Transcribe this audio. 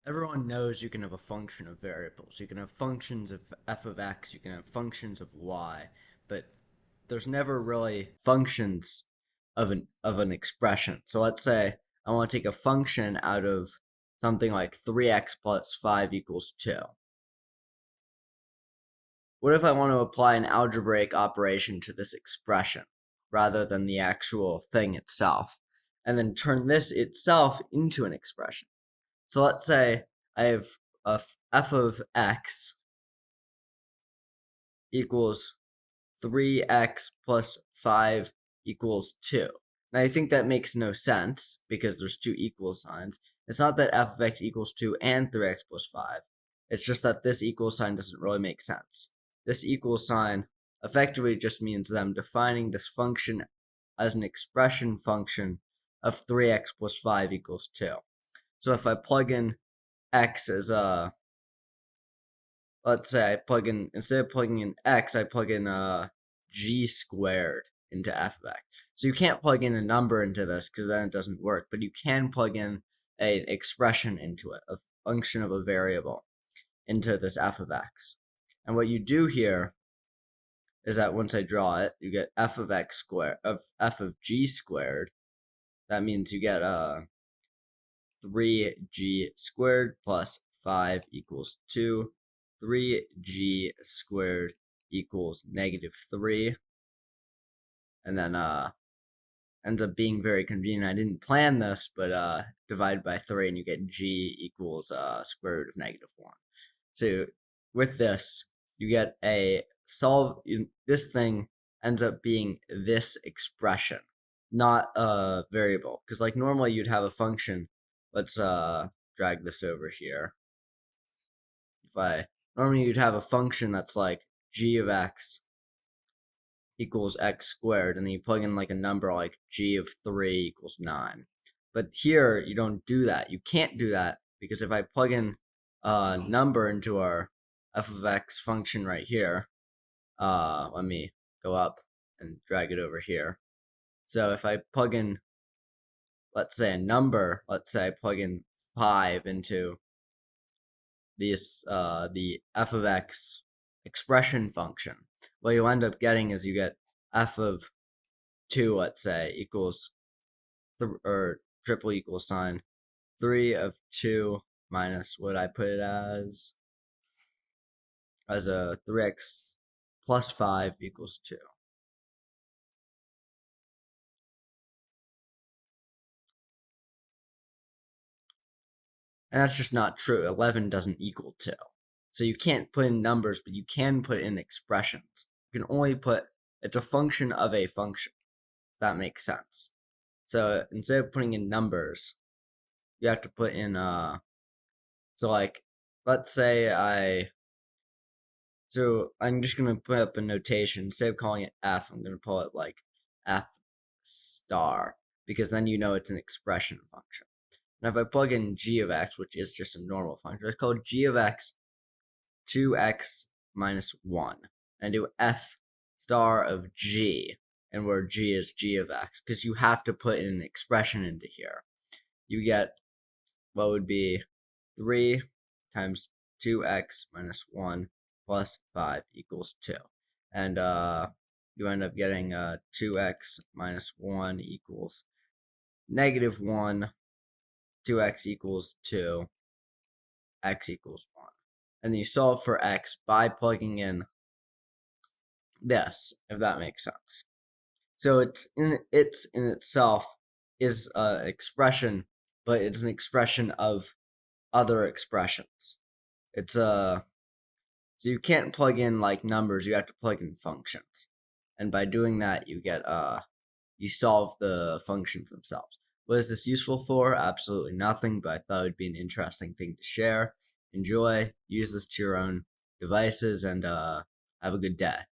Everyone knows you can have a function of variables. You can have functions of f of x, you can have functions of y, but there's never really functions of an expression. So let's say I want to take a function out of something like 3x plus 5 equals 2. What if I want to apply an algebraic operation to this expression rather than the actual thing itself, and then turn this itself into an expression? So let's say I have f of x equals 3x plus 5 equals 2. Now, I think that makes no sense because there's two equal signs. It's not that f of x equals 2 and 3x plus 5. It's just that this equal sign doesn't really make sense. This equal sign effectively just means that I'm defining this function as an expression function of 3x plus 5 equals 2. So if I plug in x as let's say I plug in, instead of plugging in x, I plug in g squared into f of x. So you can't plug in a number into this because then it doesn't work, but you can plug in an expression into it, a function of a variable, into this f of x. And what you do here is that once I draw it, you get f of x squared, of f of g squared. That means you get 3g squared plus 5 equals 2. 3g squared equals -3. And then ends up being very convenient. I didn't plan this, but divide by 3 and you get g equals square root of -1. So with this, you get a this thing ends up being this expression, not a variable. Because like normally you'd have a function. Let's drag this over here. Normally you'd have a function that's like g of x equals x squared, and then you plug in like a number like g of 3 equals 9. But here you don't do that. You can't do that because if I plug in a number into our f of x function right here, let me go up and drag it over here. So if I plug in, let's say a number, let's say I plug in 5 into this the f of x expression function, what you end up getting is you get f of 2, let's say, equals or triple equal sign 3 of 2 minus what I put it as a 3x plus 5 equals 2. And that's just not true. 11 doesn't equal 2. So you can't put in numbers, but you can put in expressions. You can only put, it's a function of a function. If that makes sense. So instead of putting in numbers, you have to put in, so like, let's say so I'm just going to put up a notation. Instead of calling it f, I'm going to call it like f star, because then you know it's an expression function. Now if I plug in g of x, which is just a normal function, it's called g of x 2x minus 1, and do f star of g, and where g is g of x, because you have to put in an expression into here. You get what would be 3 times 2x minus 1 plus 5 equals 2. And you end up getting 2x minus 1 equals -1, 2x equals 2, x equals 1. And then you solve for x by plugging in this, if that makes sense. So it's in itself is an expression, but it's an expression of other expressions. It's so you can't plug in like numbers, you have to plug in functions. And by doing that you get you solve the functions themselves. What is this useful for? Absolutely nothing, but I thought it would be an interesting thing to share. Enjoy, use this to your own devices, and have a good day.